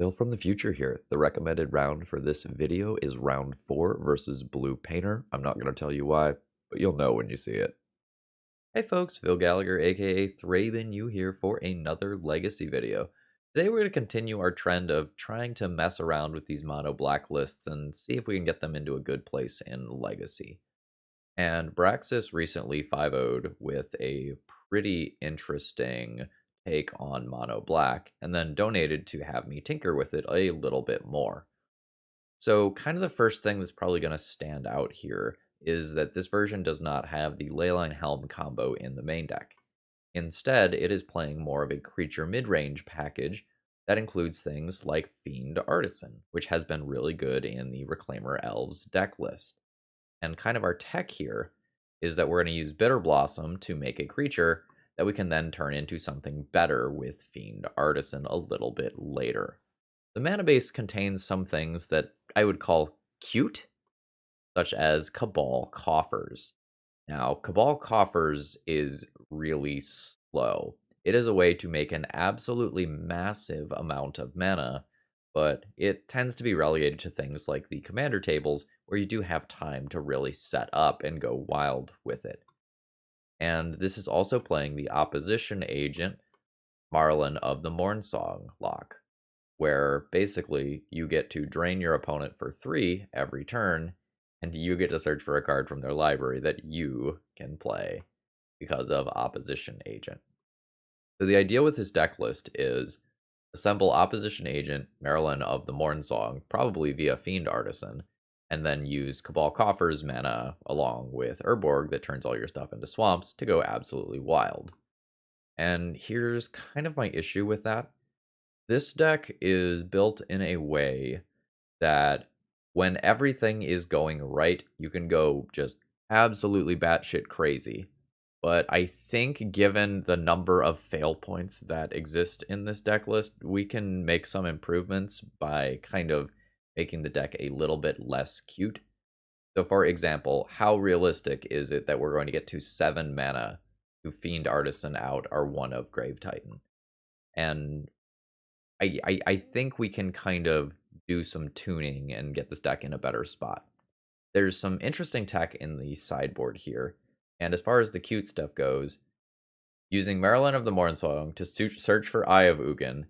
Phil from the future here. The recommended round for this video is round 4 versus Blue Painter. I'm not going to tell you why, but you'll know when you see it. Hey folks, Phil Gallagher aka ThrabenU here for another Legacy video. Today we're going to continue our trend of trying to mess around with these mono black lists and see if we can get them into a good place in Legacy. And Braxas recently 5-0'd with a pretty interesting take on mono black, and then donated to have me tinker with it a little bit more. So kind of the first thing that's probably going to stand out here is that this version does not have the Leyline Helm combo in the main deck. Instead, it is playing more of a creature mid-range package that includes things like Fiend Artisan, which has been really good in the Reclaimer Elves deck list. And kind of our tech here is that we're going to use Bitterblossom to make a creature that we can then turn into something better with Fiend Artisan a little bit later. The mana base contains some things that I would call cute, such as Cabal Coffers. Now, Cabal Coffers is really slow. It is a way to make an absolutely massive amount of mana, but it tends to be relegated to things like the commander tables, where you do have time to really set up and go wild with it. And this is also playing the Opposition Agent Maralen of the Mornsong lock, where basically you get to drain your opponent for 3 every turn, and you get to search for a card from their library that you can play because of Opposition Agent. So the idea with this deck list is assemble Opposition Agent Maralen of the Mornsong, probably via Fiend Artisan, and then use Cabal Coffers mana along with Urborg that turns all your stuff into swamps to go absolutely wild. And here's kind of my issue with that. This deck is built in a way that when everything is going right, you can go just absolutely batshit crazy. But I think given the number of fail points that exist in this deck list, we can make some improvements by kind of making the deck a little bit less cute. So for example, how realistic is it that we're going to get to 7 mana to Fiend Artisan out our 1 of Grave Titan? And I think we can kind of do some tuning and get this deck in a better spot. There's some interesting tech in the sideboard here. And as far as the cute stuff goes, using Maralen of the Mornsong to search for Eye of Ugin,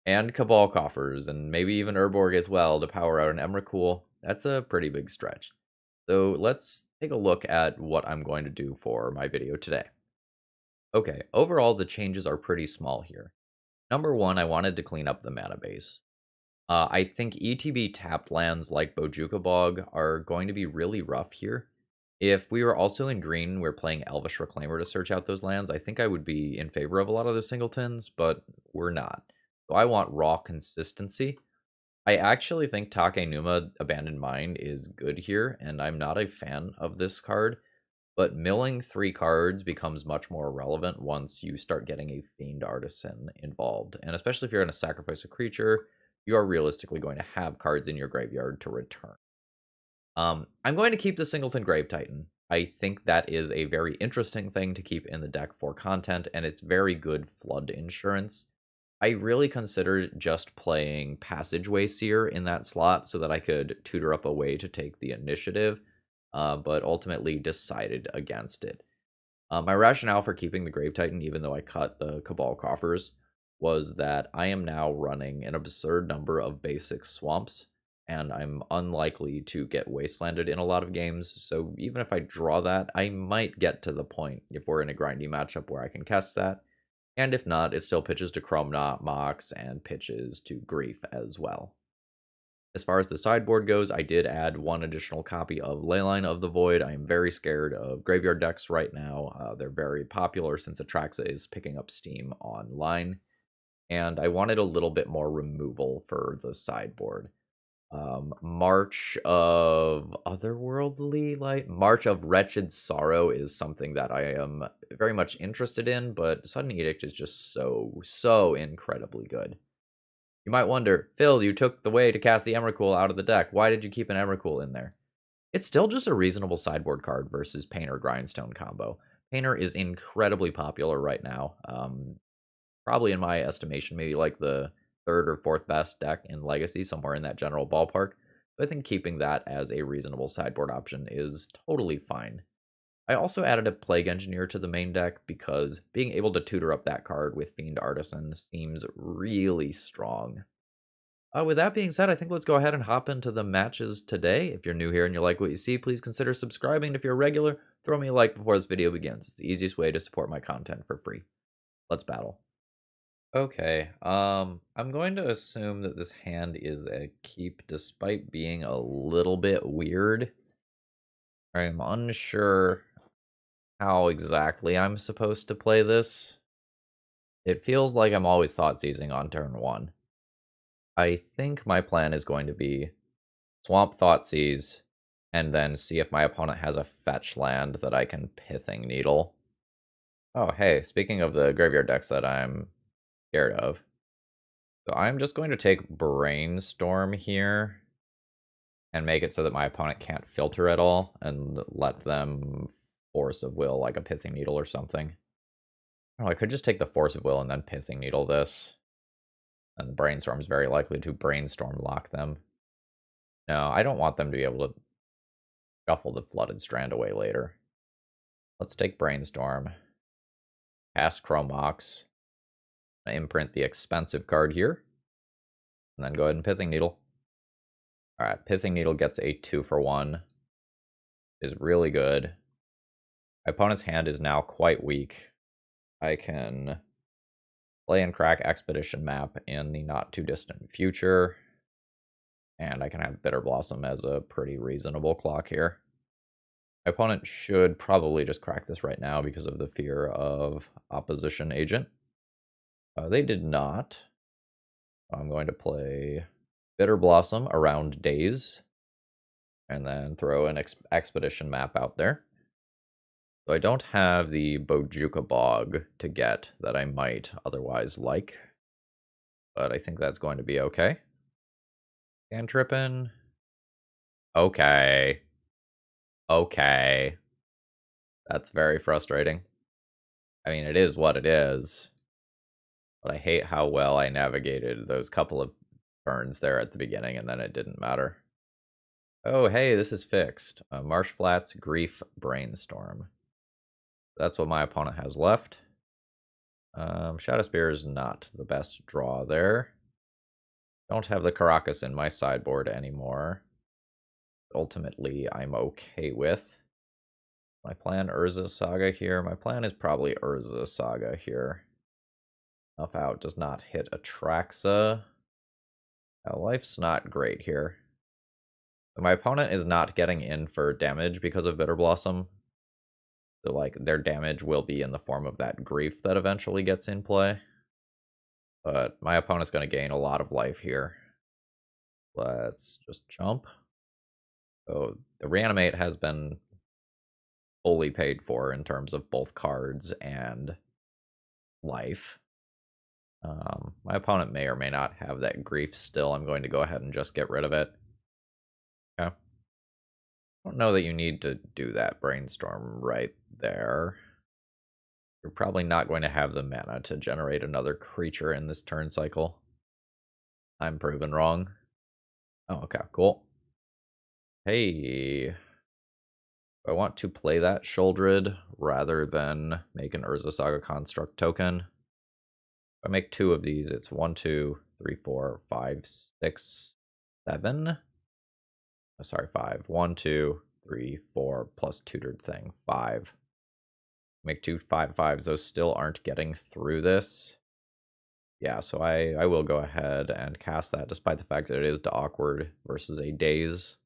and Cabal Coffers, and maybe even Urborg as well to power out an Emrakul, that's a pretty big stretch. So let's take a look at what I'm going to do for my video today. Okay, overall the changes are pretty small here. Number 1, I wanted to clean up the mana base. I think ETB tapped lands like Bojuka Bog are going to be really rough here. If we were also in green, we're playing Elvish Reclaimer to search out those lands, I think I would be in favor of a lot of the singletons, but we're not. So I want raw consistency. I actually think Takenuma Abandoned Mind is good here, and I'm not a fan of this card, but milling 3 cards becomes much more relevant once you start getting a Fiend Artisan involved, and especially if you're going to sacrifice a creature, you are realistically going to have cards in your graveyard to return. I'm going to keep the Singleton Grave Titan. I think that is a very interesting thing to keep in the deck for content, and it's very good flood insurance. I really considered just playing Passageway Seer in that slot so that I could tutor up a way to take the initiative, but ultimately decided against it. My rationale for keeping the Grave Titan, even though I cut the Cabal Coffers, was that I am now running an absurd number of basic swamps, and I'm unlikely to get wastelanded in a lot of games, so even if I draw that, I might get to the point, if we're in a grindy matchup, where I can cast that, and if not, it still pitches to Chrome Mox and pitches to Grief as well. As far as the sideboard goes, I did add 1 additional copy of Leyline of the Void. I am very scared of graveyard decks right now. They're very popular since Atraxa is picking up steam online, and I wanted a little bit more removal for the sideboard. March of Otherworldly Light, March of Wretched Sorrow is something that I am very much interested in, but Sudden Edict is just so incredibly good. You might wonder, Phil, you took the way to cast the Emrakul out of the deck. Why did you keep an Emrakul in there? It's still just a reasonable sideboard card versus Painter Grindstone combo. Painter is incredibly popular right now. Probably in my estimation, maybe like the third or fourth best deck in Legacy, somewhere in that general ballpark. So I think keeping that as a reasonable sideboard option is totally fine. I also added a Plague Engineer to the main deck because being able to tutor up that card with Fiend Artisan seems really strong. With that being said, I think let's go ahead and hop into the matches today. If you're new here and you like what you see, please consider subscribing. If you're a regular, throw me a like before this video begins. It's the easiest way to support my content for free. Let's battle. Okay, I'm going to assume that this hand is a keep despite being a little bit weird. I'm unsure how exactly I'm supposed to play this. It feels like I'm always thought seizing on turn 1. I think my plan is going to be swamp Thoughtseize, and then see if my opponent has a fetch land that I can Pithing Needle. Oh, hey, speaking of the graveyard decks that I'm scared of. So I'm just going to take Brainstorm here and make it so that my opponent can't filter at all and let them Force of Will like a Pithing Needle or something. Oh, I could just take the Force of Will and then Pithing Needle this. And the Brainstorm is very likely to Brainstorm lock them. No, I don't want them to be able to shuffle the Flooded Strand away later. Let's take Brainstorm. Cast Chromox. Imprint the expensive card here. And then go ahead and Pithing Needle. Alright, Pithing Needle gets a 2-for-1. Is really good. My opponent's hand is now quite weak. I can play and crack Expedition Map in the not too distant future. And I can have Bitter Blossom as a pretty reasonable clock here. My opponent should probably just crack this right now because of the fear of Opposition Agent. They did not. I'm going to play Bitter Blossom around Days. And then throw an Expedition Map out there. So I don't have the Bojuka Bog to get that I might otherwise like. But I think that's going to be okay. Cantrippin'. Okay. Okay. That's very frustrating. I mean, it is what it is. But I hate how well I navigated those couple of turns there at the beginning, and then it didn't matter. Oh, hey, this is fixed. Marsh Flats, Grief, Brainstorm. That's what my opponent has left. Shadow Spear is not the best draw there. Don't have the Caracas in my sideboard anymore. Ultimately, I'm okay with. My plan, Urza Saga here. My plan is probably Urza Saga here. Enough out does not hit Atraxa. Now, life's not great here. My opponent is not getting in for damage because of Bitter Blossom. So, like, their damage will be in the form of that grief that eventually gets in play. But my opponent's going to gain a lot of life here. Let's just jump. So, the Reanimate has been fully paid for in terms of both cards and life. My opponent may or may not have that grief still. I'm going to go ahead and just get rid of it. Okay. I don't know that you need to do that Brainstorm right there. You're probably not going to have the mana to generate another creature in this turn cycle. I'm proven wrong. Oh, okay, cool. Hey. I want to play that Sheoldred rather than make an Urza Saga Construct token. If I make 2 of these, it's 1, 2, 3, 4, 5, 6, 7. Oh, sorry, 5. 1, 2, 3, 4 plus tutored thing. 5. Make 2 5/5s. Those still aren't getting through this. Yeah, so I will go ahead and cast that despite the fact that it is to awkward versus a daze.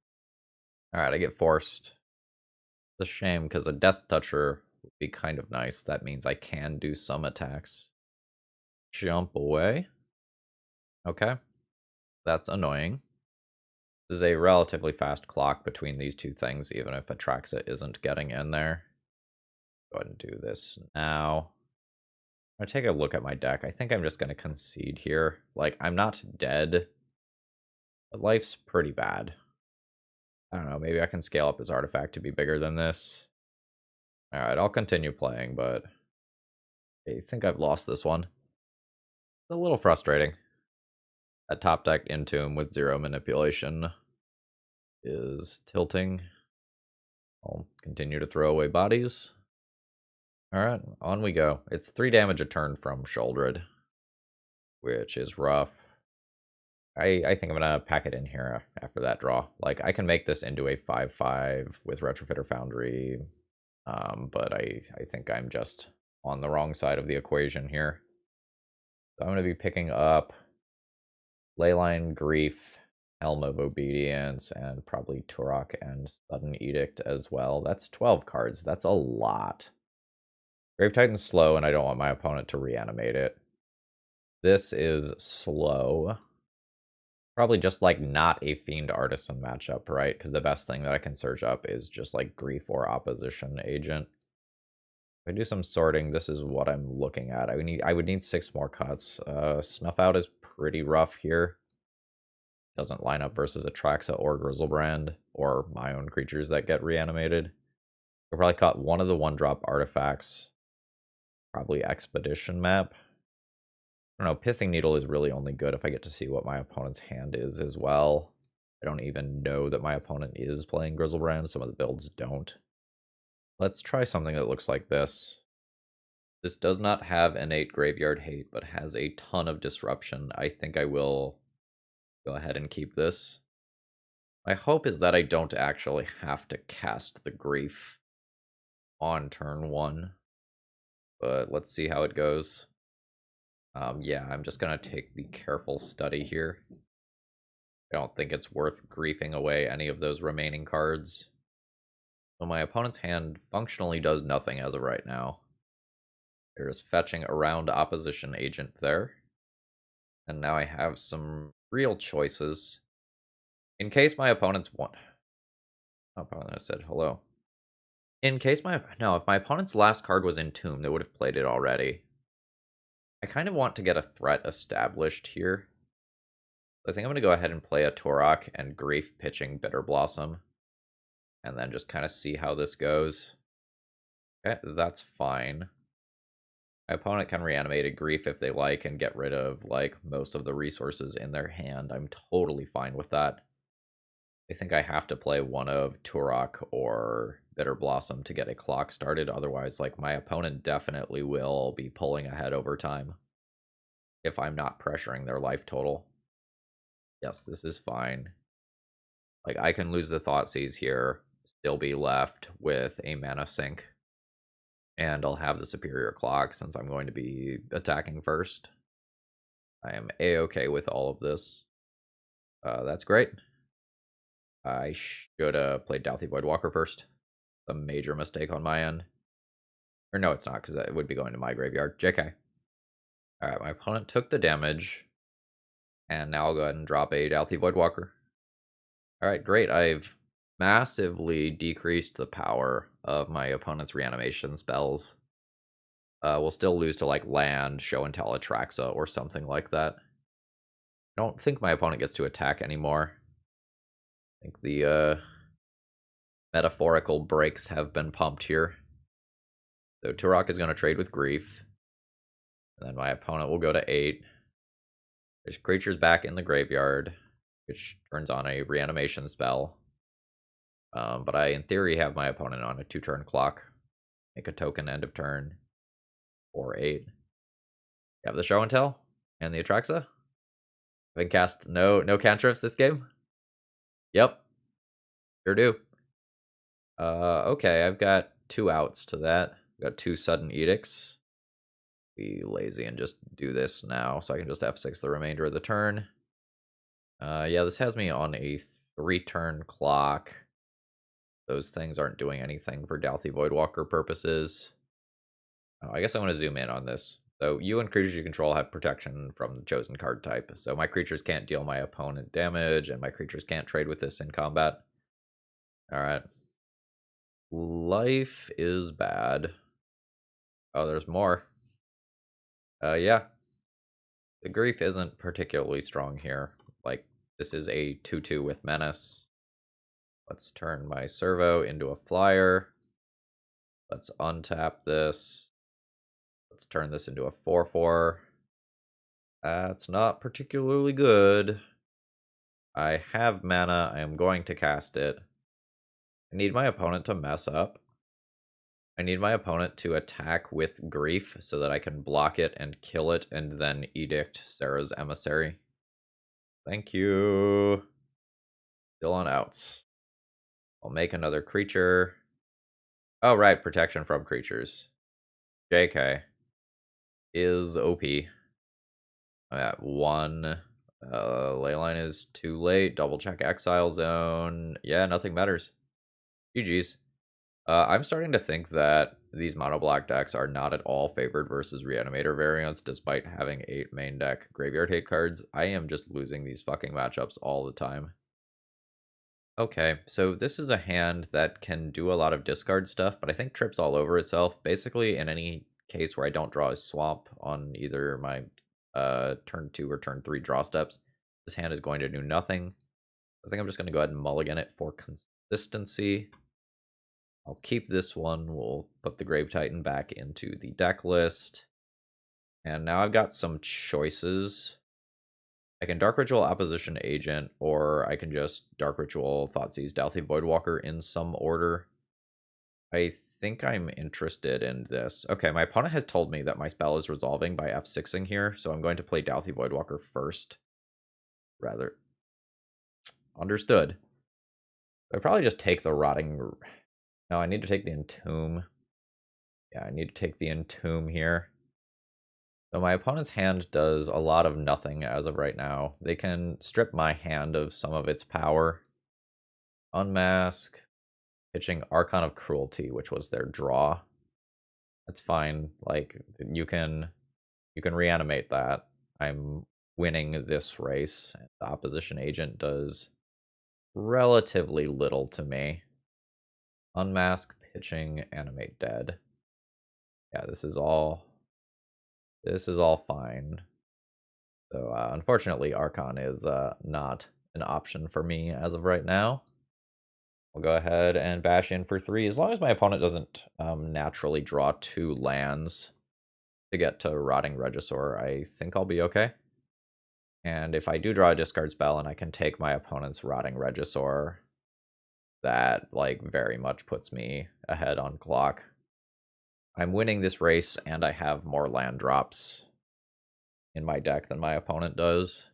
Alright, I get forced. It's a shame because a Death Toucher would be kind of nice. That means I can do some attacks. Jump away. Okay. That's annoying. This is a relatively fast clock between these two things, even if Atraxa isn't getting in there. Go ahead and do this now. I'm going to take a look at my deck. I think I'm just going to concede here. Like, I'm not dead, but life's pretty bad. I don't know, maybe I can scale up his artifact to be bigger than this. Alright, I'll continue playing, but I think I've lost this one. It's a little frustrating. That top deck Entomb with 0 manipulation is tilting. I'll continue to throw away bodies. Alright, on we go. It's 3 damage a turn from Sheoldred, which is rough. I think I'm gonna pack it in here after that draw. Like, I can make this into a 5/5 with Retrofitter Foundry, but I think I'm just on the wrong side of the equation here. So I'm gonna be picking up Leyline, Grief, Helm of Obedience, and probably Turok and Sudden Edict as well. That's 12 cards. That's a lot. Grave Titan's slow, and I don't want my opponent to reanimate it. This is slow. Probably just, like, not a Fiend Artisan matchup, right? Because the best thing that I can search up is just, like, Grief or Opposition Agent. If I do some sorting, this is what I'm looking at. I would need 6 more cuts. Snuff Out is pretty rough here. Doesn't line up versus Atraxa or Grizzlebrand, or my own creatures that get reanimated. I'll probably cut one of the 1-drop artifacts. Probably Expedition Map. I don't know, Pithing Needle is really only good if I get to see what my opponent's hand is as well. I don't even know that my opponent is playing Grizzlebrand. Some of the builds don't. Let's try something that looks like this. This does not have innate graveyard hate, but has a ton of disruption. I think I will go ahead and keep this. My hope is that I don't actually have to cast the Grief on turn 1. But let's see how it goes. Yeah, I'm just going to take the careful study here. I don't think it's worth griefing away any of those remaining cards. So my opponent's hand functionally does nothing as of right now. They're just fetching around Opposition Agent there. And now I have some real choices. In case my opponent's one... Oh, probably I said hello. In case my... No, if my opponent's last card was Entomb, they would have played it already. I kind of want to get a threat established here. I think I'm going to go ahead and play a Turok and Grief pitching Bitterblossom. And then just kind of see how this goes. Okay, that's fine. My opponent can reanimate a Grief if they like and get rid of, like, most of the resources in their hand. I'm totally fine with that. I think I have to play one of Turok or Bitterblossom to get a clock started. Otherwise, like, my opponent definitely will be pulling ahead over time if I'm not pressuring their life total. Yes, this is fine. Like, I can lose the Thoughtseize here, still be left with a mana sink. And I'll have the superior clock since I'm going to be attacking first. I am a-okay with all of this. That's great. I should have played Douthie Voidwalker first. A major mistake on my end. Or no, it's not, because it would be going to my graveyard. JK. Alright, my opponent took the damage. And now I'll go ahead and drop a Douthie Voidwalker. Alright, great. I've massively decreased the power of my opponent's reanimation spells. We'll still lose to, like, land, Show and Tell Atraxa, or something like that. I don't think my opponent gets to attack anymore. I think the metaphorical brakes have been pumped here. So Turok is going to trade with Grief. And then my opponent will go to 8. There's creatures back in the graveyard, which turns on a reanimation spell. But I, in theory, have my opponent on a 2-turn clock. Make a token end of turn. 4/8. You have the Show and Tell and the Atraxa. I've been cast no cantrips this game. Yep, sure do. Okay, I've got 2 outs to that. I've got 2 Sudden Edicts. Be lazy and just do this now, so I can just F6 the remainder of the turn. Yeah, this has me on a 3-turn clock. Those things aren't doing anything for Douthie Voidwalker purposes. I guess I want to zoom in on this. So you and creatures you control have protection from the chosen card type. So my creatures can't deal my opponent damage, and my creatures can't trade with this in combat. Alright. Life is bad. Oh, there's more. Yeah. The Grief isn't particularly strong here. Like, this is a 2/2 with Menace. Let's turn my Servo into a flyer. Let's untap this. Let's turn this into a 4/4. That's not particularly good. I have mana. I am going to cast it. I need my opponent to mess up. I need my opponent to attack with Grief so that I can block it and kill it and then Edict Sarah's Emissary. Thank you. Still on outs. I'll make another creature. Oh, right. Protection from creatures. JK is OP. I'm at 1. Leyline is too late. Double check Exile Zone. Yeah, nothing matters. GG's. I'm starting to think that these mono black decks are not at all favored versus Reanimator variants, despite having 8 main deck graveyard hate cards. I am just losing these fucking matchups all the time. Okay, so this is a hand that can do a lot of discard stuff, but I think trips all over itself. Basically, in any case where I don't draw a swamp on either my turn 2 or turn 3 draw steps, this hand is going to do nothing. I think I'm just going to go ahead and mulligan it for consistency. I'll keep this one. We'll put the Grave Titan back into the deck list. And now I've got some choices. I can Dark Ritual Opposition Agent, or I can just Dark Ritual Thoughtseize Dalthy Voidwalker in some order. I think I'm interested in this. Okay, my opponent has told me that my spell is resolving by F6ing here, so I'm going to play Dalthy Voidwalker first. Rather. Understood. I probably just take the Rotting... No, I need to take the Entomb. Yeah, I need to take the Entomb here. So my opponent's hand does a lot of nothing as of right now. They can strip my hand of some of its power. Unmask. Pitching Archon of Cruelty, which was their draw. That's fine. Like, you can reanimate that. I'm winning this race. The opposition agent does relatively little to me. Unmask, pitching, animate dead. Yeah, this is all fine. So unfortunately, Archon is not an option for me as of right now. I'll go ahead and bash in for 3. As long as my opponent doesn't naturally draw 2 lands to get to Rotting Regisaur, I think I'll be okay. And if I do draw a discard spell and I can take my opponent's Rotting Regisaur, that like very much puts me ahead on clock. I'm winning this race, and I have more land drops in my deck than my opponent does.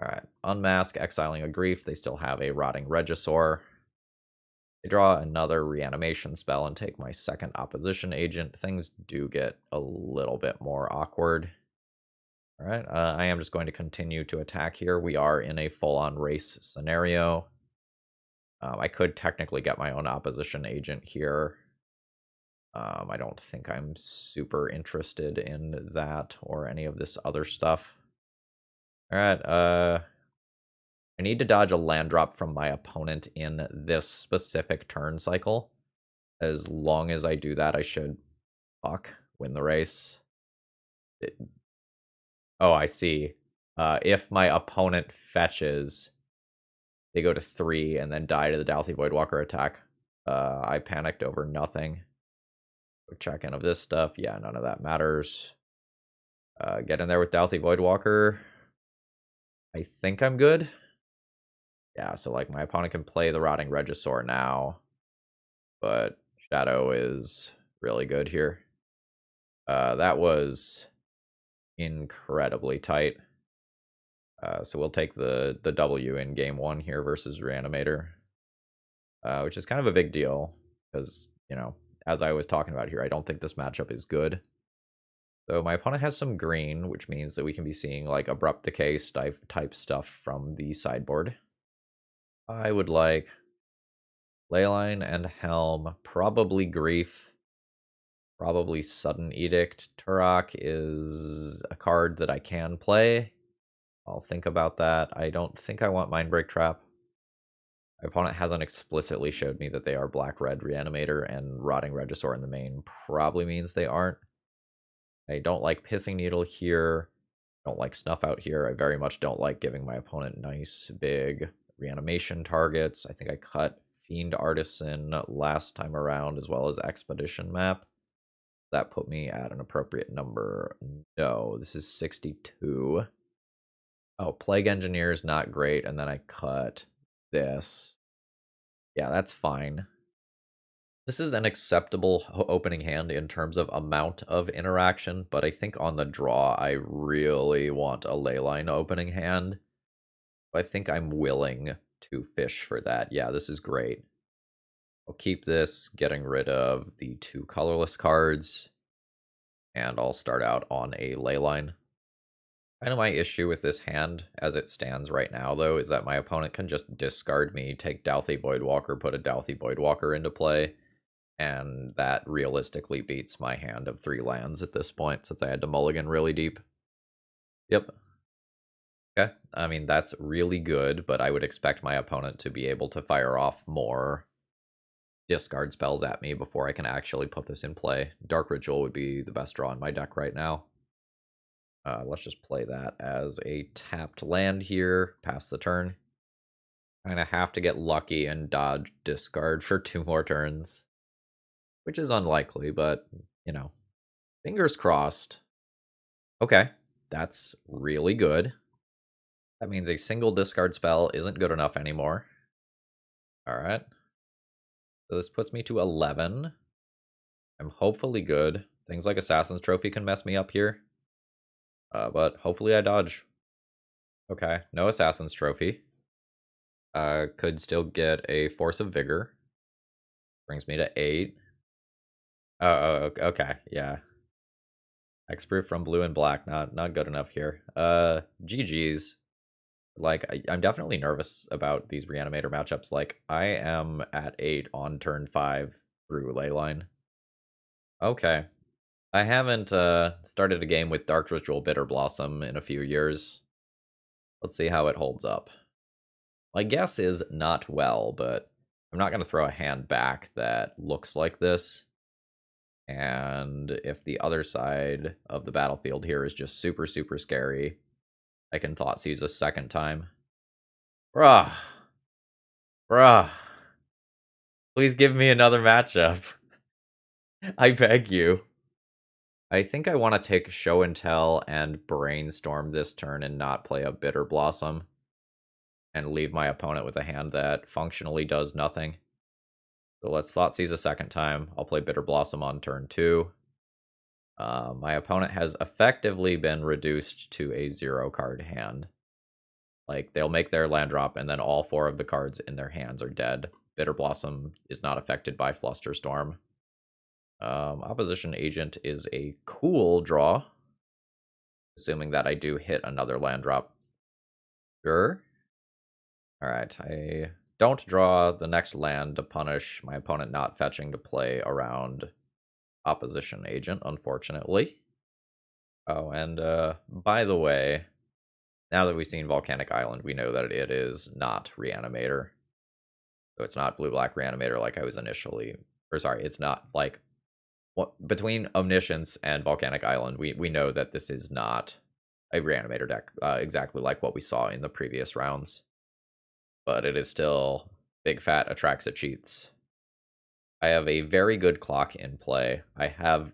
Alright, Unmask, exiling a Grief. They still have a Rotting Regisaur. I draw another reanimation spell and take my second opposition agent. Things do get a little bit more awkward. Alright, I am just going to continue to attack here. We are in a full-on race scenario. I could technically get my own opposition agent here. I don't think I'm super interested in that or any of this other stuff. Alright, I need to dodge a land drop from my opponent in this specific turn cycle. As long as I do that, I should win the race. Oh, I see. If my opponent fetches, they go to 3 and then die to the Dalthy Voidwalker attack. I panicked over nothing. Check in of this stuff. Yeah, none of that matters. Get in there with Dalthy Voidwalker. I think I'm good. Yeah, so like my opponent can play the Rotting Regisaur now, but Shadow is really good here. That was incredibly tight. So we'll take the W in game 1 here versus Reanimator, which is kind of a big deal because, you know, as I was talking about here, I don't think this matchup is good. So my opponent has some green, which means that we can be seeing like Abrupt Decay type stuff from the sideboard. I would like Leyline and Helm, probably Grief, probably Sudden Edict. Turok is a card that I can play. I'll think about that. I don't think I want Mindbreak Trap. My opponent hasn't explicitly showed me that they are Black-Red Reanimator, and Rotting Regisaur in the main probably means they aren't. I don't like Pithing Needle here. I don't like Snuff Out here. I very much don't like giving my opponent nice, big reanimation targets. I think I cut Fiend Artisan last time around, as well as Expedition Map. That put me at an appropriate number. No, this is 62. Oh, Plague Engineer is not great, and then I cut this. Yeah, that's fine. This is an acceptable opening hand in terms of amount of interaction, but I think on the draw, I really want a Leyline opening hand. I think I'm willing to fish for that. Yeah, this is great. I'll keep this, getting rid of the 2 colorless cards, and I'll start out on a Leyline. Kind of my issue with this hand, as it stands right now, though, is that my opponent can just discard me, take Dauthi Voidwalker, put a Dauthi Voidwalker into play, and that realistically beats my hand of 3 lands at this point, since I had to mulligan really deep. Yep. Okay, I mean, that's really good, but I would expect my opponent to be able to fire off more discard spells at me before I can actually put this in play. Dark Ritual would be the best draw in my deck right now. Let's just play that as a tapped land here, pass the turn. Kind of have to get lucky and dodge discard for 2 more turns, which is unlikely, but, you know, fingers crossed. Okay, that's really good. That means a single discard spell isn't good enough anymore. Alright. So this puts me to 11. I'm hopefully good. Things like Assassin's Trophy can mess me up here. But hopefully I dodge. Okay, no Assassin's Trophy. Could still get a Force of Vigor. Brings me to 8. Oh, okay, yeah. Hexproof from blue and black, not good enough here. GG's. Like, I'm definitely nervous about these Reanimator matchups. Like, I am at 8 on turn 5 through Leyline. Okay. I haven't started a game with Dark Ritual Bitterblossom in a few years. Let's see how it holds up. My guess is not well, but I'm not going to throw a hand back that looks like this. And if the other side of the battlefield here is just super, super scary, I can Thoughtseize a second time. Bruh. Please give me another matchup. I beg you. I think I want to take Show and Tell and Brainstorm this turn and not play a Bitter Blossom. And leave my opponent with a hand that functionally does nothing. So let's Thoughtseize a second time. I'll play Bitter Blossom on turn 2. My opponent has effectively been reduced to a 0-card hand. Like, they'll make their land drop, and then all 4 of the cards in their hands are dead. Bitter Blossom is not affected by Flusterstorm. Opposition Agent is a cool draw, assuming that I do hit another land drop. Sure. Alright, I don't draw the next land to punish my opponent not fetching to play around Opposition Agent, unfortunately. Oh, and by the way, now that we've seen Volcanic Island, we know that it is not Reanimator. So it's not blue-black Reanimator like I was initially... Or sorry, it's not like... between Omniscience and Volcanic Island, we know that this is not a Reanimator deck, exactly like what we saw in the previous rounds. But it is still big fat Atraxa cheats. I have a very good clock in play. I have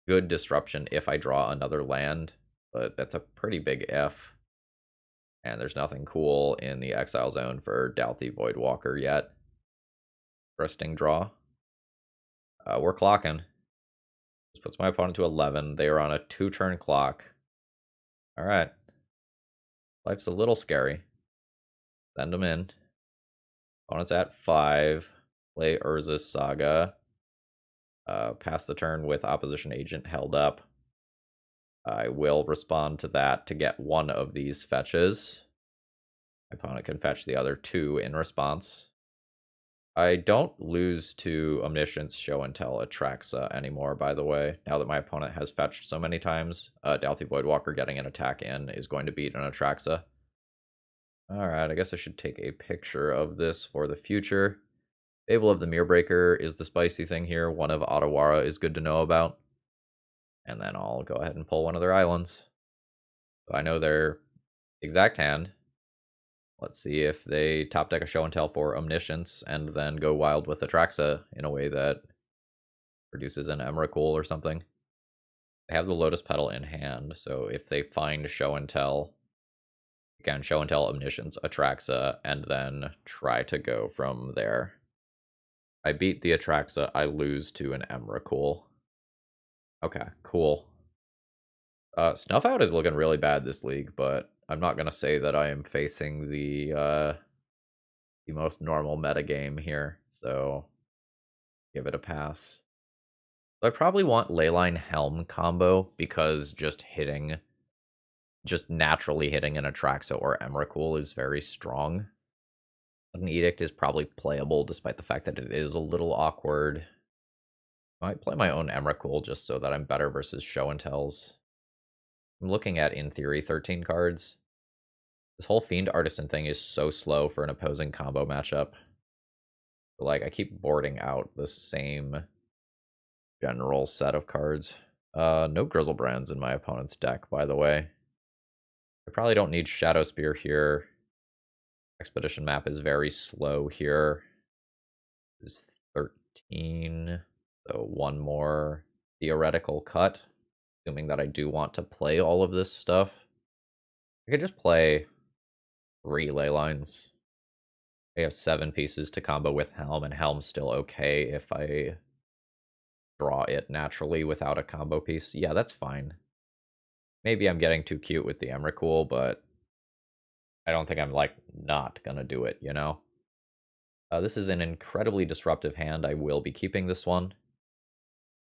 good disruption if I draw another land, but that's a pretty big if. And there's nothing cool in the exile zone for Dauthi Voidwalker yet. Interesting draw. We're clocking. This puts my opponent to 11. They are on a 2-turn clock. Alright. Life's a little scary. Send them in. Opponent's at 5. Play Urza's Saga. Pass the turn with Opposition Agent held up. I will respond to that to get one of these fetches. My opponent can fetch the other 2 in response. I don't lose to Omniscience, Show and Tell, Atraxa anymore, by the way. Now that my opponent has fetched so many times, Dauthi Voidwalker getting an attack in is going to beat an Atraxa. Alright, I guess I should take a picture of this for the future. Fable of the Mirrorbreaker is the spicy thing here. One of Otawara is good to know about. And then I'll go ahead and pull one of their islands. So I know their exact hand. Let's see if they top deck a Show and Tell for Omniscience and then go wild with Atraxa in a way that produces an Emrakul or something. I have the Lotus Petal in hand, so if they find Show and Tell, again, Show and Tell Omniscience, Atraxa, and then try to go from there. I beat the Atraxa, I lose to an Emrakul. Okay, cool. Snuff Out is looking really bad this league, but I'm not going to say that I am facing the most normal metagame here, so give it a pass. I probably want Leyline Helm combo, because just naturally hitting an Atraxa or Emrakul is very strong. An Edict is probably playable, despite the fact that it is a little awkward. I might play my own Emrakul just so that I'm better versus Show and Tells. I'm looking at, in theory, 13 cards. This whole Fiend Artisan thing is so slow for an opposing combo matchup. Like, I keep boarding out the same general set of cards. No Grizzlebrands in my opponent's deck, by the way. I probably don't need Shadow Spear here. Expedition map is very slow here. Is 13. So one more theoretical cut. Assuming that I do want to play all of this stuff. I could just play 3 ley lines. I have 7 pieces to combo with Helm, and Helm's still okay if I draw it naturally without a combo piece. Yeah, that's fine. Maybe I'm getting too cute with the Emrakul, but I don't think I'm, like, not gonna do it, you know? This is an incredibly disruptive hand. I will be keeping this one.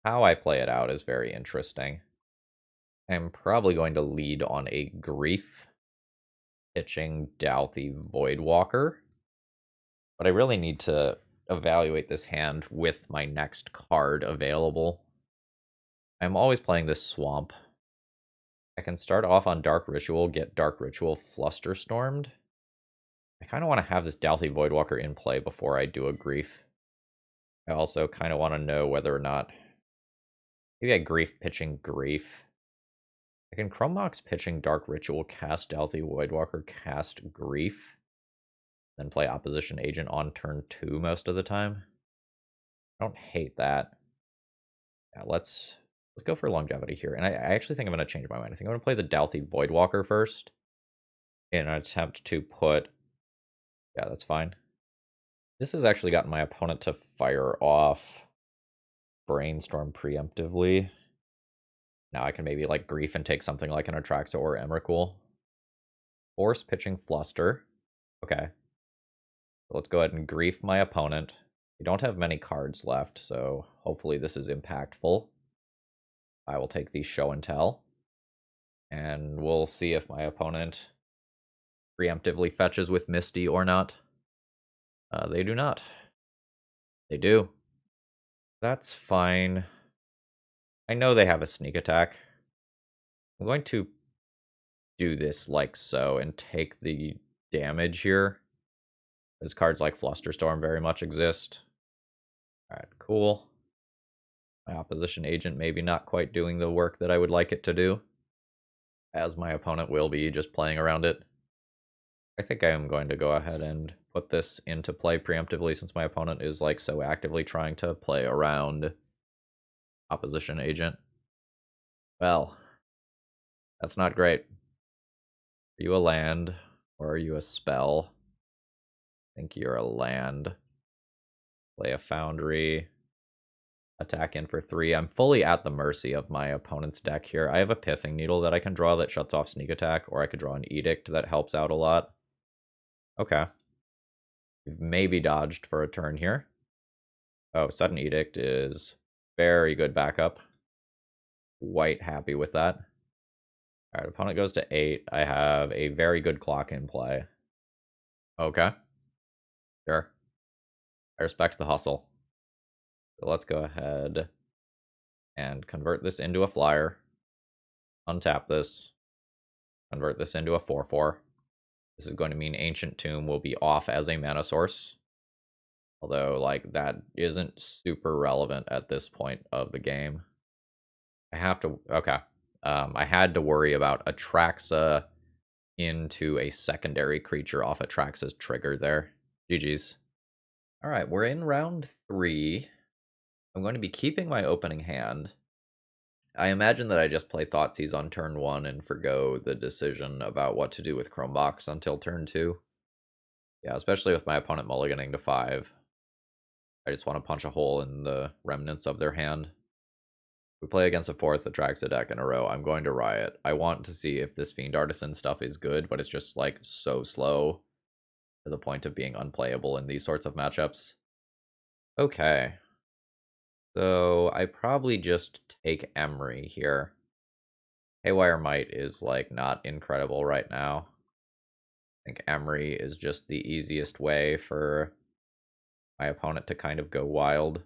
How I play it out is very interesting. I'm probably going to lead on a Grief, pitching Douthie Voidwalker. But I really need to evaluate this hand with my next card available. I'm always playing this Swamp. I can start off on Dark Ritual, get Dark Ritual Flusterstormed. I kind of want to have this Douthie Voidwalker in play before I do a Grief. I also kind of want to know whether or not... Maybe I Grief pitching Grief. I can Chrome Mox pitching Dark Ritual, cast Douthie Voidwalker, cast Grief. Then play Opposition Agent on turn 2 most of the time. I don't hate that. Yeah, let's go for longevity here. And I actually think I'm going to change my mind. I think I'm going to play the Douthie Voidwalker first in an attempt to put... Yeah, that's fine. This has actually gotten my opponent to fire off Brainstorm preemptively. Now I can maybe, like, Grief and take something like an Atraxa or Emrakul. Force pitching Fluster. Okay. So let's go ahead and Grief my opponent. We don't have many cards left, so hopefully this is impactful. I will take the Show and Tell. And we'll see if my opponent preemptively fetches with Misty or not. They do not. They do. That's fine. I know they have a sneak attack. I'm going to do this like so and take the damage here. As cards like Flusterstorm very much exist. Alright, cool. My opposition agent maybe not quite doing the work that I would like it to do, as my opponent will be just playing around it. I think I am going to go ahead and put this into play preemptively, since my opponent is, like, so actively trying to play around opposition agent. Well, that's not great. Are you a land, or are you a spell? I think you're a land. Play a Foundry. Attack in for 3. I'm fully at the mercy of my opponent's deck here. I have a Pithing Needle that I can draw that shuts off sneak attack, or I could draw an Edict that helps out a lot. Okay. You've maybe dodged for a turn here. Oh, Sudden Edict is very good backup. Quite happy with that. Alright, opponent goes to 8. I have a very good clock in play. Okay. Sure. I respect the hustle. So let's go ahead and convert this into a flyer. Untap this. Convert this into a 4/4. This is going to mean Ancient Tomb will be off as a mana source. Although, like, that isn't super relevant at this point of the game. I have to... Okay. I had to worry about Atraxa into a secondary creature off Atraxa's trigger there. GG's. Alright, we're in round 3. I'm going to be keeping my opening hand. I imagine that I just play Thoughtseize on turn 1 and forgo the decision about what to do with Chromevox until turn 2. Yeah, especially with my opponent mulliganing to 5. I just want to punch a hole in the remnants of their hand. We play against a 4th that tracks a deck in a row. I'm going to riot. I want to see if this Fiend Artisan stuff is good, but it's just like so slow to the point of being unplayable in these sorts of matchups. Okay. So I probably just take Emery here. Haywire Might is like not incredible right now. I think Emery is just the easiest way for my opponent to kind of go wild.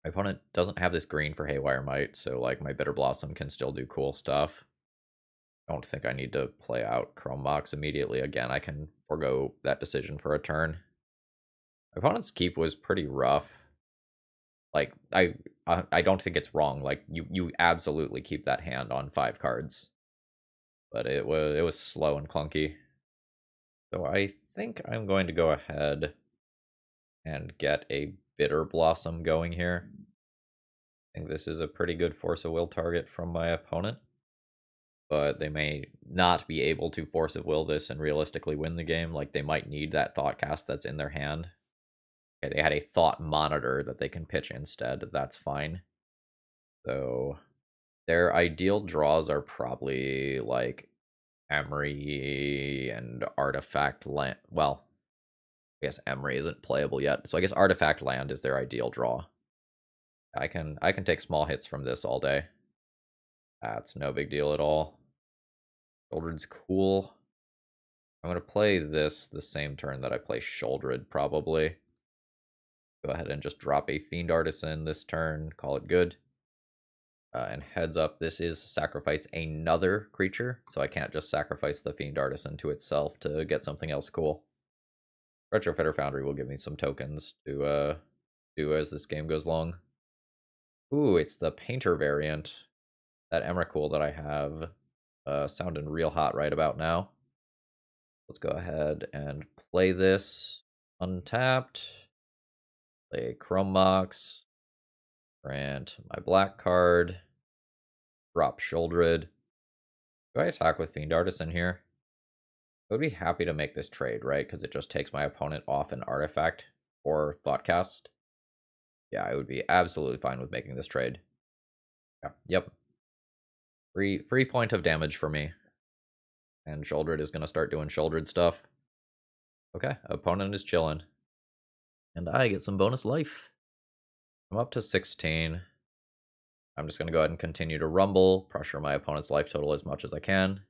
My opponent doesn't have this green for Haywire Might, so like my Bitter Blossom can still do cool stuff. I don't think I need to play out Chromevox immediately again. I can forego that decision for a turn. My opponent's keep was pretty rough. Like I don't think it's wrong. Like you absolutely keep that hand on 5 cards. But it was slow and clunky. So I think I'm going to go ahead and get a Bitter Blossom going here. I think this is a pretty good Force of Will target from my opponent. But they may not be able to Force of Will this and realistically win the game. Like, they might need that Thought Cast that's in their hand. Okay, they had a Thought Monitor that they can pitch instead. That's fine. So their ideal draws are probably, like, Emery and Artifact Land. Well, I guess Emery isn't playable yet. So I guess Artifact Land is their ideal draw. I can take small hits from this all day. That's no big deal at all. Sheoldred's cool. I'm going to play this the same turn that I play Sheoldred, probably. Go ahead and just drop a Fiend Artisan this turn, call it good. And heads up, this is sacrifice another creature, so I can't just sacrifice the Fiend Artisan to itself to get something else cool. Retrofitter Foundry will give me some tokens to do as this game goes long. Ooh, it's the Painter variant. That Emrakul that I have sounding real hot right about now. Let's go ahead and play this untapped. Play Chromevox. Grant my black card. Drop Sheoldred. Do I attack with Fiend Artisan here? I would be happy to make this trade, right? Because it just takes my opponent off an artifact or Thoughtcast. Yeah, I would be absolutely fine with making this trade. Yeah, yep. Free point of damage for me. And Sheoldred is going to start doing Sheoldred stuff. Okay, opponent is chilling. And I get some bonus life. I'm up to 16. I'm just going to go ahead and continue to rumble, pressure my opponent's life total as much as I can.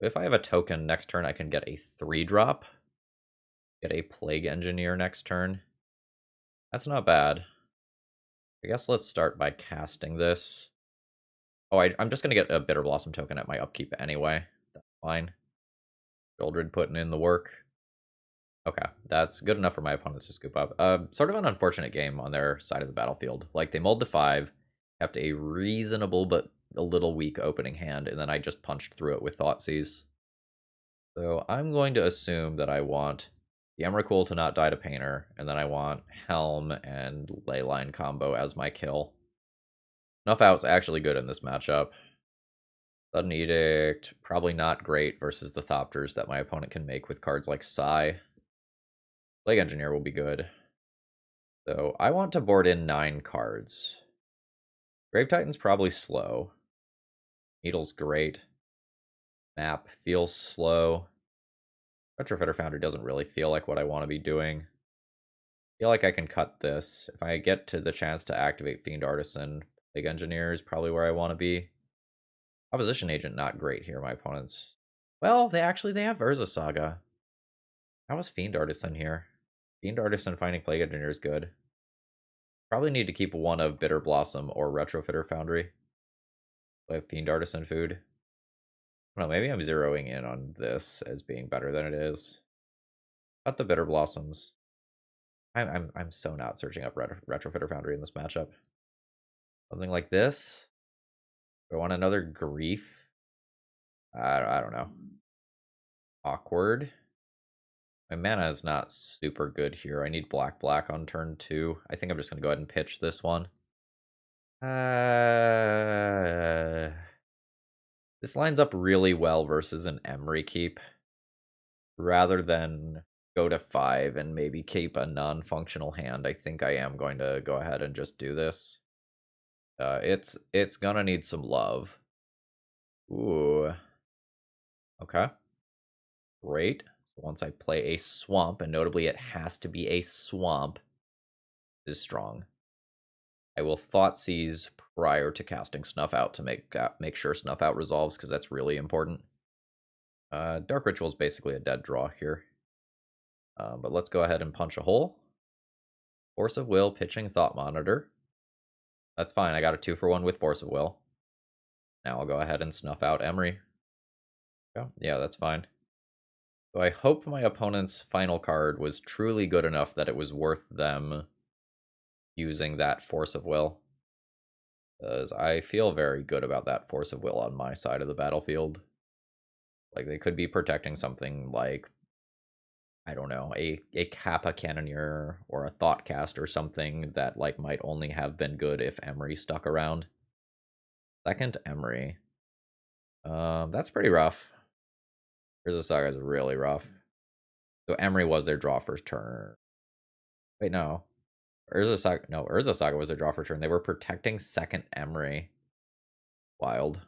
If I have a token next turn, I can get a 3-drop. Get a Plague Engineer next turn. That's not bad. I guess let's start by casting this. Oh, I'm just going to get a Bitter Blossom token at my upkeep anyway. That's fine. Sheoldred putting in the work. Okay, that's good enough for my opponents to scoop up. Sort of an unfortunate game on their side of the battlefield. Like, they mulled to 5, kept a reasonable but a little weak opening hand, and then I just punched through it with Thoughtseize. So I'm going to assume that I want the Emrakul to not die to Painter, and then I want Helm and Leyline combo as my kill. Snuff Out's actually good in this matchup. Sudden Edict, probably not great versus the Thopters that my opponent can make with cards like Sai. Plague Engineer will be good. So I want to board in 9 cards. Grave Titan's probably slow. Needle's great. Map feels slow. Retrofitter Foundry doesn't really feel like what I want to be doing. I feel like I can cut this. If I get to the chance to activate Fiend Artisan, Plague Engineer is probably where I want to be. Opposition Agent, not great here, my opponents. Well, they have Urza Saga. How was Fiend Artisan here? Fiend Artisan finding Plague Engineer is good. Probably need to keep one of Bitter Blossom or Retrofitter Foundry. I have Fiend Artisan food. I don't know, maybe I'm zeroing in on this as being better than it is. Cut the Bitter Blossoms. I'm so not searching up Retrofitter Foundry in this matchup. Something like this. Do I want another Grief? I don't know. Awkward. My mana is not super good here. I need black on turn 2. I think I'm just going to go ahead and pitch this one. This lines up really well versus an Emery keep. Rather than go to 5 and maybe keep a non-functional hand, I think I am going to go ahead and just do this. It's gonna need some love. Ooh. Okay. Great. So once I play a swamp, and notably it has to be a swamp, is strong. I will Thoughtseize prior to casting Snuff Out to make sure Snuff Out resolves, because that's really important. Dark Ritual is basically a dead draw here. But let's go ahead and punch a hole. Force of Will, pitching Thought Monitor. That's fine, I got a 2-for-1 with Force of Will. Now I'll go ahead and Snuff Out Emery. Yeah, that's fine. So I hope my opponent's final card was truly good enough that it was worth them using that Force of Will. Because I feel very good about that Force of Will on my side of the battlefield. Like, they could be protecting something like, I don't know, a Kappa Cannoneer or a Thoughtcast or something that, like, might only have been good if Emery stuck around. Second Emery. That's pretty rough. Urza Saga is really rough. So Emery was their draw first turn. Wait, no. Urza Saga was their draw first turn. They were protecting second Emery. Wild.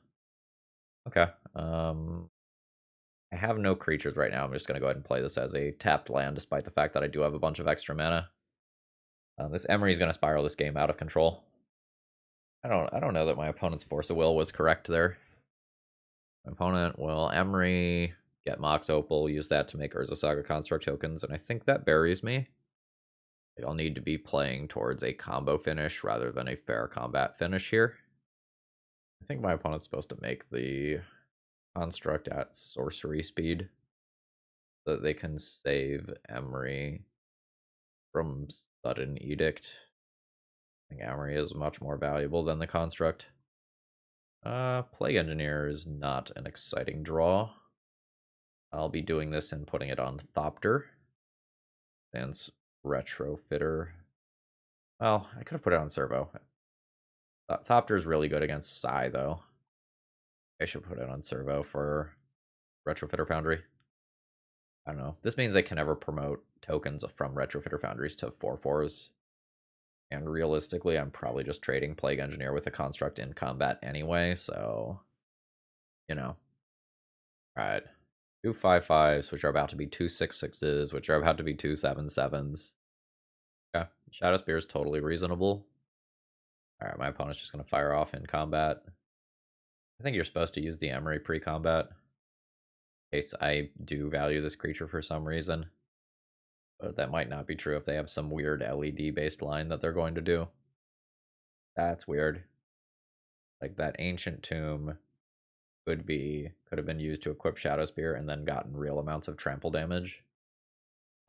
Okay. I have no creatures right now. I'm just going to go ahead and play this as a tapped land, despite the fact that I do have a bunch of extra mana. This Emery is going to spiral this game out of control. I don't know that my opponent's Force of Will was correct there. My opponent will Emery, get Mox Opal, use that to make Urza Saga Construct tokens, and I think that buries me. I'll need to be playing towards a combo finish rather than a fair combat finish here. I think my opponent's supposed to make the construct at sorcery speed so that they can save Emery from sudden edict. I think Emery is much more valuable than the construct. Plague Engineer is not an exciting draw. I'll be doing this and putting it on Thopter. Since Retrofitter. Well, I could have put it on Servo. Thopter is really good against Psy, though. I should put it on Servo for Retrofitter Foundry. I don't know. This means I can never promote tokens from Retrofitter Foundries to 4/4s. And realistically, I'm probably just trading Plague Engineer with a construct in combat anyway, so, you know. Alright. 2 5/5s, which are about to be 2 6/6s, which are about to be 2 7/7s. Okay. Shadow Spear is totally reasonable. Alright, my opponent's just going to fire off in combat. I think you're supposed to use the Emery pre-combat. In case I do value this creature for some reason. But that might not be true if they have some weird LED-based line that they're going to do. That's weird. Like, that Ancient Tomb could have been used to equip Shadow Spear and then gotten real amounts of trample damage.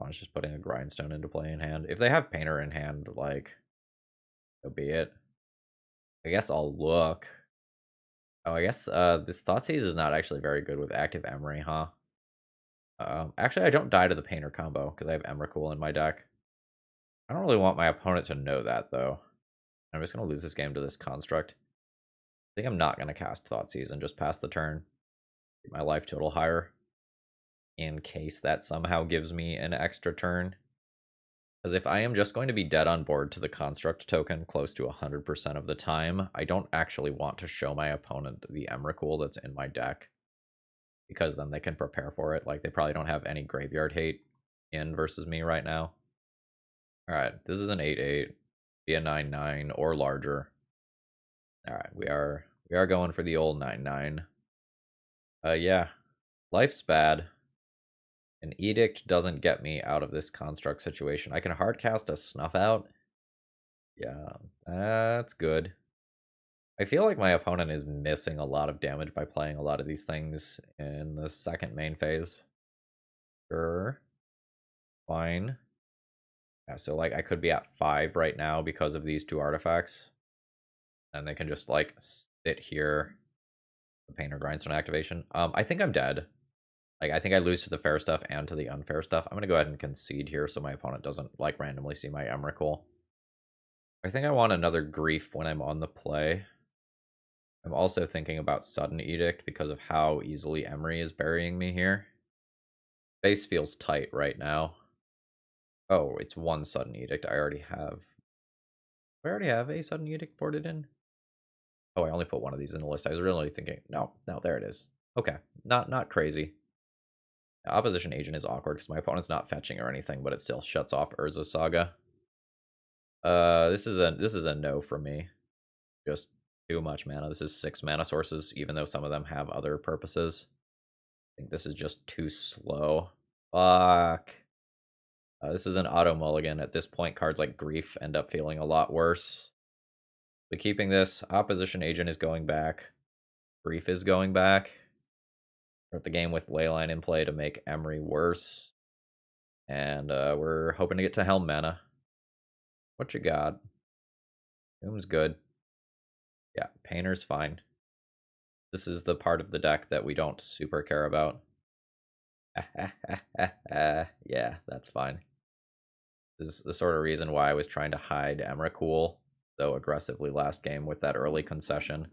I was just putting a Grindstone into play in hand. If they have Painter in hand, like, so be it. I guess I'll look. Oh, I guess this Thoughtseize is not actually very good with active Emery, huh? Actually, I don't die to the Painter combo because I have Emrakul in my deck. I don't really want my opponent to know that, though. I'm just going to lose this game to this construct. I think I'm not going to cast Thoughtseize and just pass the turn. Get my life total higher. In case that somehow gives me an extra turn. Because if I am just going to be dead on board to the construct token close to 100% of the time, I don't actually want to show my opponent the Emrakul that's in my deck. Because then they can prepare for it. Like, they probably don't have any graveyard hate in versus me right now. Alright, this is an 8/8. Be a 9/9 or larger. Alright, we are going for the old 9/9. Yeah. Life's bad. An Edict doesn't get me out of this construct situation. I can hardcast a Snuff Out. Yeah, that's good. I feel like my opponent is missing a lot of damage by playing a lot of these things in the second main phase. Sure. Fine. Yeah, so, like, I could be at 5 right now because of these 2 artifacts. And they can just, like, sit here. The Painter Grindstone activation. I think I'm dead. Like, I think I lose to the fair stuff and to the unfair stuff. I'm going to go ahead and concede here so my opponent doesn't, like, randomly see my Emrakul. I think I want another Grief when I'm on the play. I'm also thinking about Sudden Edict because of how easily Emery is burying me here. Base feels tight right now. Oh, it's one Sudden Edict. I already have a Sudden Edict boarded in? Oh, I only put one of these in the list. I was really thinking, no, there it is. Okay, not crazy. Opposition Agent is awkward because my opponent's not fetching or anything, but it still shuts off Urza Saga. This is a no for me. Just too much mana. This is 6 mana sources, even though some of them have other purposes. I think this is just too slow. Fuck. This is an auto mulligan. At this point, cards like Grief end up feeling a lot worse. But keeping this, Opposition Agent is going back. Grief is going back. Start the game with Leyline in play to make Emery worse. And we're hoping to get to Helm mana. What you got? Doom's good. Yeah, Painter's fine. This is the part of the deck that we don't super care about. Yeah, that's fine. This is the sort of reason why I was trying to hide Emrakul so aggressively last game with that early concession.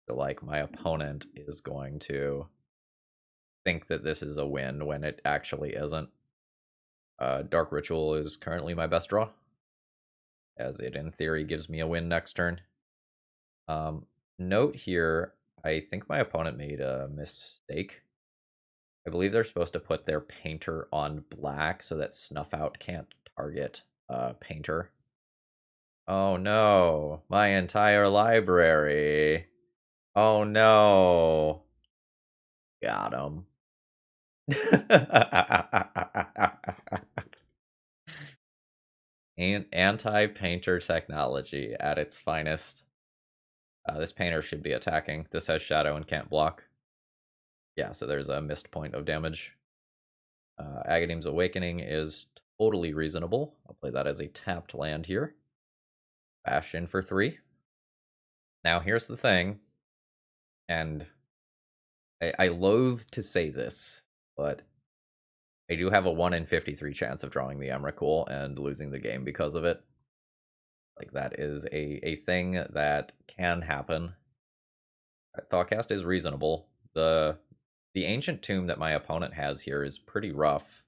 So, like, my opponent is going to think that this is a win when it actually isn't. Dark Ritual is currently my best draw, as it in theory gives me a win next turn. Note here, I think my opponent made a mistake. I believe they're supposed to put their Painter on black so that Snuff Out can't target Painter. Oh no, my entire library. Oh no. Got him. Anti-painter technology at its finest. This painter should be attacking. This has shadow and can't block. Yeah, so there's a missed point of damage. Agadeem's Awakening is totally reasonable. I'll play that as a tapped land here. Bash in for 3. Now here's the thing, and I loathe to say this, but I do have a 1 in 53 chance of drawing the Emrakul and losing the game because of it. Like, that is a thing that can happen. Thoughtcast is reasonable. The Ancient Tomb that my opponent has here is pretty rough.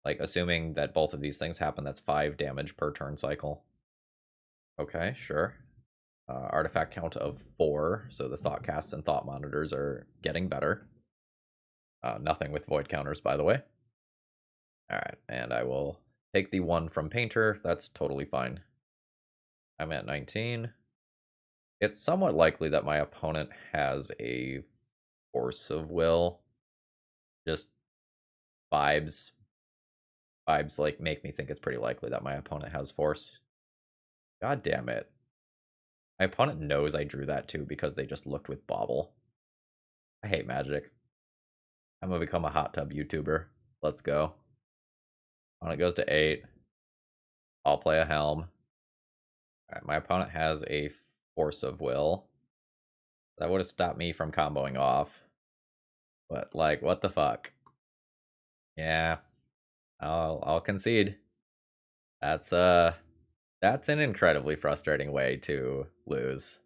Like, assuming that both of these things happen, that's 5 damage per turn cycle. Okay, sure. Artifact count of 4, so the Thoughtcasts and Thought Monitors are getting better. Nothing with void counters, by the way. Alright, and I will take the 1 from Painter. That's totally fine. I'm at 19. It's somewhat likely that my opponent has a Force of Will. Just vibes. Vibes, like, make me think it's pretty likely that my opponent has Force. God damn it. My opponent knows I drew that too because they just looked with Bobble. I hate Magic. I'm gonna become a hot tub YouTuber. Let's go. Opponent goes to 8. I'll play a Helm. Alright, my opponent has a Force of Will. That would have stopped me from comboing off. But, like, what the fuck? Yeah. I'll concede. That's an incredibly frustrating way to lose.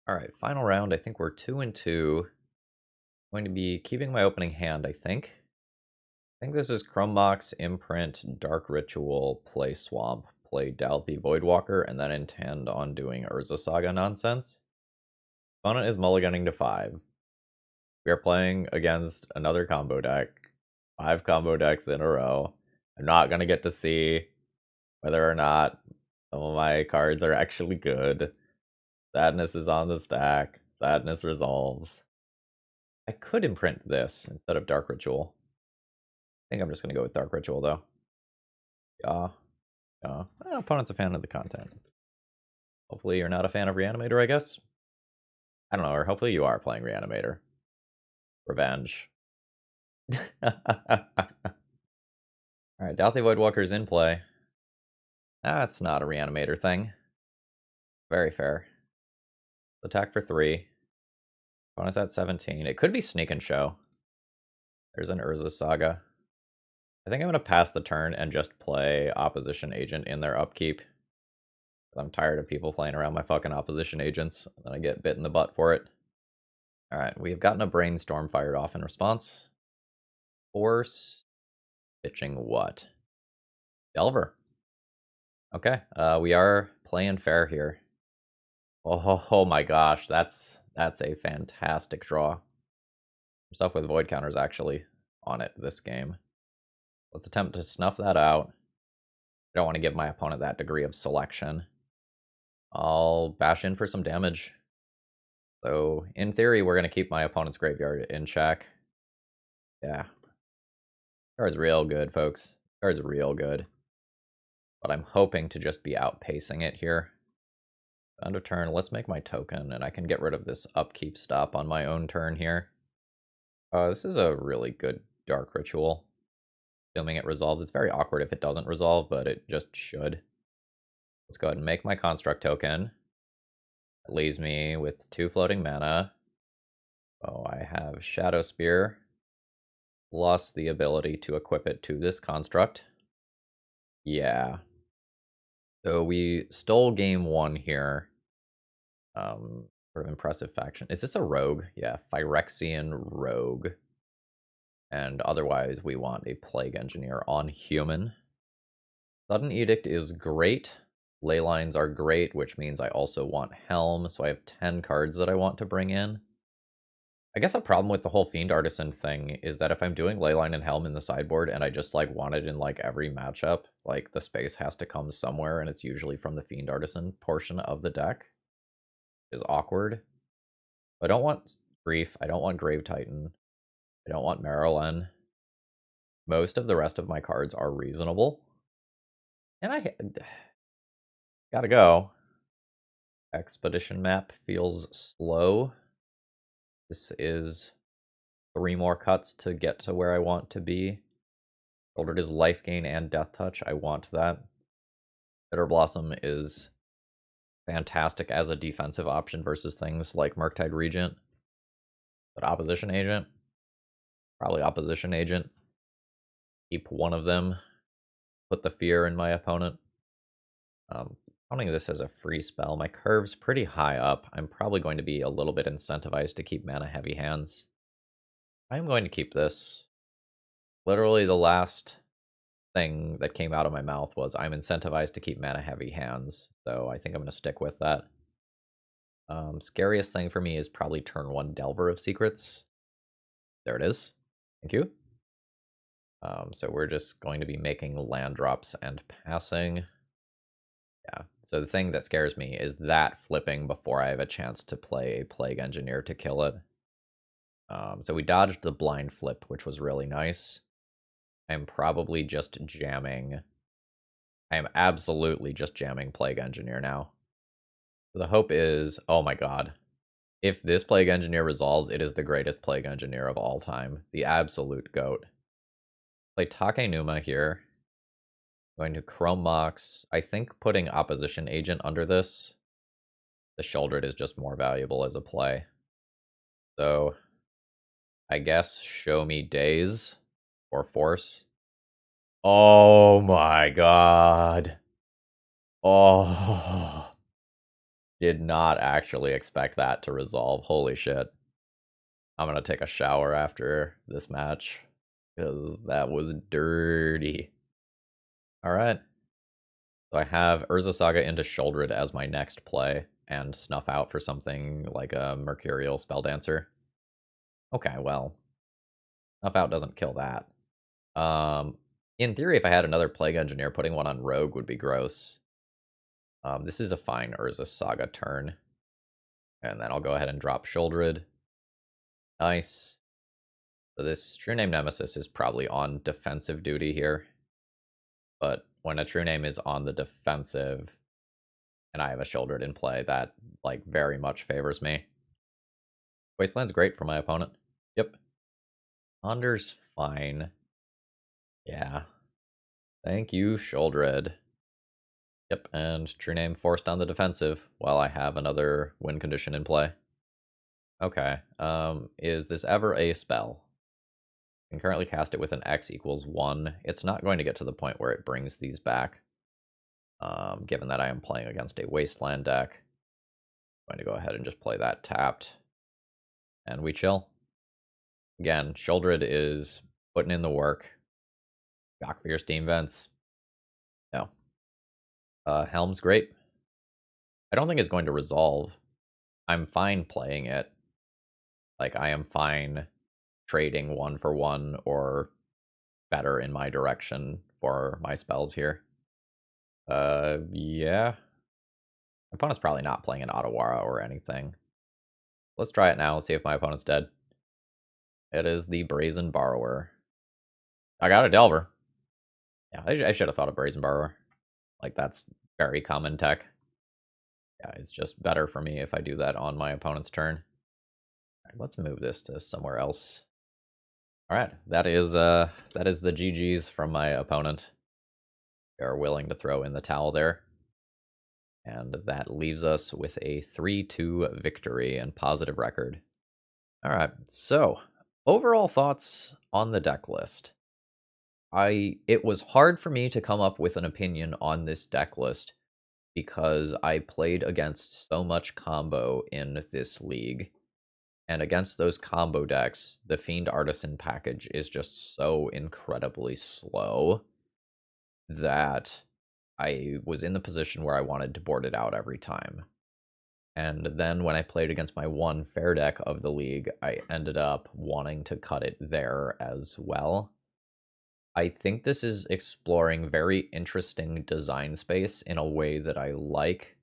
Alright, final round. I think we're 2-2. Going to be keeping my opening hand, I think. I think this is Chromebox, Imprint, Dark Ritual, play Swamp, play Dalthy Voidwalker, and then intend on doing Urza Saga nonsense. Opponent is mulliganing to 5. We are playing against another combo deck. 5 combo decks in a row. I'm not going to get to see whether or not some of my cards are actually good. Sadness is on the stack. Sadness resolves. I could imprint this instead of Dark Ritual. I think I'm just going to go with Dark Ritual, though. Yeah. My opponent's a fan of the content. Hopefully you're not a fan of Reanimator, I guess? I don't know, or hopefully you are playing Reanimator. Revenge. Alright, Dalthy Voidwalker's in play. That's not a Reanimator thing. Very fair. Attack for 3. Opponent's at 17. It could be Sneak and Show. There's an Urza Saga. I think I'm going to pass the turn and just play Opposition Agent in their upkeep. I'm tired of people playing around my fucking opposition agents, and then I get bit in the butt for it. Alright, we've gotten a brainstorm fired off in response. Force. Pitching what? Delver. Okay, we are playing fair here. Oh my gosh, that's a fantastic draw. Stuff with void counters actually on it this game. Let's attempt to snuff that out. I don't want to give my opponent that degree of selection. I'll bash in for some damage. So, in theory, we're going to keep my opponent's graveyard in check. Yeah. Card's real good, folks. Card's real good. But I'm hoping to just be outpacing it here. End of turn, let's make my token, and I can get rid of this upkeep stop on my own turn here. This is a really good Dark Ritual. Assuming it resolves. It's very awkward if it doesn't resolve, but it just should. Let's go ahead and make my Construct token. It leaves me with 2 floating mana. Oh, I have Shadow Spear. Lost the ability to equip it to this construct. Yeah. So we stole game 1 here. Sort of impressive faction. Is this a rogue? Yeah, Phyrexian rogue. And otherwise we want a Plague Engineer on human. Sudden Edict is great. Leylines are great, which means I also want Helm, so I have 10 cards that I want to bring in. I guess a problem with the whole Fiend Artisan thing is that if I'm doing Leyline and Helm in the sideboard and I just like want it in like every matchup, like the space has to come somewhere and it's usually from the Fiend Artisan portion of the deck. Is awkward. I don't want Grief, I don't want Grave Titan, I don't want Maralen. Most of the rest of my cards are reasonable. And I gotta go. Expedition map feels slow. This is 3 more cuts to get to where I want to be. Sheoldred is life gain and death touch. I want that. Bitterblossom is fantastic as a defensive option versus things like Murktide Regent. But Opposition Agent? Probably Opposition Agent. Keep one of them. Put the fear in my opponent. Counting this as a free spell, my curve's pretty high up. I'm probably going to be a little bit incentivized to keep mana heavy hands. I'm going to keep this. Literally the last thing that came out of my mouth was I'm incentivized to keep mana heavy hands, so I think I'm going to stick with that. Scariest thing for me is probably turn 1 Delver of Secrets. There it is. Thank you. So we're just going to be making land drops and passing. Yeah, so the thing that scares me is that flipping before I have a chance to play a Plague Engineer to kill it. So we dodged the blind flip, which was really nice. I'm probably just jamming. I am absolutely just jamming Plague Engineer now. The hope is, oh my god. If this Plague Engineer resolves, it is the greatest Plague Engineer of all time. The absolute GOAT. Play Takenuma here. Going to Chrome Mox. I think putting Opposition Agent under this, the Sheoldred is just more valuable as a play. So, I guess Show Me Daze or Force. Oh my god. Oh. Did not actually expect that to resolve. Holy shit. I'm gonna take a shower after this match, because that was dirty. Alright. So I have Urza Saga into Sheoldred as my next play, and snuff out for something like a Mercurial Spelldancer. Okay, well, snuff out doesn't kill that. In theory, if I had another Plague Engineer, putting one on Rogue would be gross. This is a fine Urza Saga turn. And then I'll go ahead and drop Sheoldred. Nice. So this True Name Nemesis is probably on defensive duty here. But when a True Name is on the defensive, and I have a Sheoldred in play, that, like, very much favors me. Wasteland's great for my opponent. Yep. Ponder's fine. Yeah. Thank you, Sheoldred. Yep, and True Name forced on the defensive while I have another win condition in play. Okay, is this ever a spell? I can currently cast it with an X equals 1. It's not going to get to the point where it brings these back. Given that I am playing against a Wasteland deck, I'm going to go ahead and just play that tapped. And we chill. Again, Sheoldred is putting in the work. Back for your Steam Vents. No. Helm's great. I don't think it's going to resolve. I'm fine playing it. Like, I am fine trading 1-for-1 or better in my direction for my spells here. Yeah. My opponent's probably not playing an Otawara or anything. Let's try it now. Let's see if my opponent's dead. It is the Brazen Borrower. I got a Delver. Yeah, I should have thought of Brazen Borrower. Like, that's very common tech. Yeah, it's just better for me if I do that on my opponent's turn. All right, let's move this to somewhere else. All right, that is the GGs from my opponent. They are willing to throw in the towel there. And that leaves us with a 3-2 victory and positive record. All right, so overall thoughts on the deck list. It was hard for me to come up with an opinion on this deck list because I played against so much combo in this league. And against those combo decks, the Fiend Artisan package is just so incredibly slow that I was in the position where I wanted to board it out every time. And then when I played against my one fair deck of the league, I ended up wanting to cut it there as well. I think this is exploring very interesting design space in a way that I like,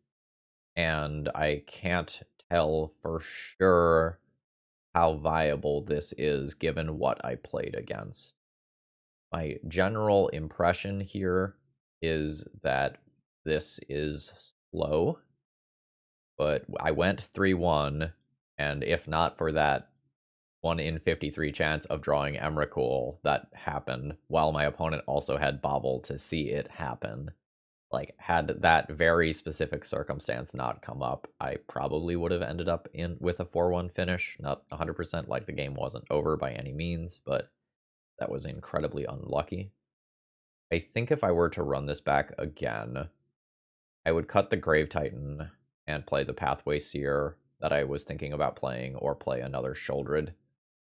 and I can't tell for sure how viable this is given what I played against. My general impression here is that this is slow, but I went 3-1, and if not for that 1 in 53 chance of drawing Emrakul that happened, while my opponent also had Bobble to see it happen, like, had that very specific circumstance not come up, I probably would have ended up with a 4-1 finish. Not 100%, like, the game wasn't over by any means, but that was incredibly unlucky. I think if I were to run this back again, I would cut the Grave Titan and play the Pathway Seer that I was thinking about playing, or play another Sheoldred.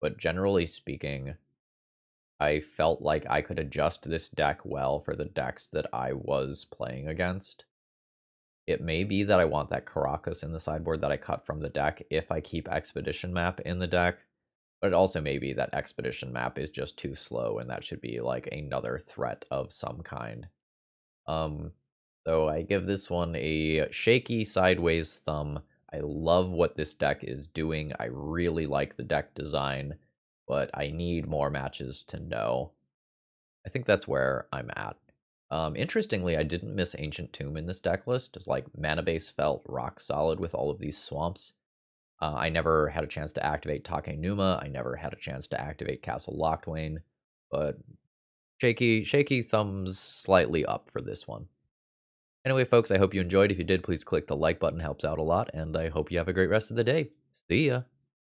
But generally speaking, I felt like I could adjust this deck well for the decks that I was playing against. It may be that I want that Caracas in the sideboard that I cut from the deck if I keep Expedition Map in the deck, but it also may be that Expedition Map is just too slow and that should be like another threat of some kind. So I give this one a shaky sideways thumb. I love what this deck is doing. I really like the deck design, but I need more matches to know. I think that's where I'm at. Interestingly, I didn't miss Ancient Tomb in this deck list. Just like mana base felt rock solid with all of these swamps. I never had a chance to activate Takenuma. I never had a chance to activate Castle Locthwain, but shaky thumbs slightly up for this one. Anyway, folks, I hope you enjoyed. If you did, please click the like button. Helps out a lot, and I hope you have a great rest of the day. See ya!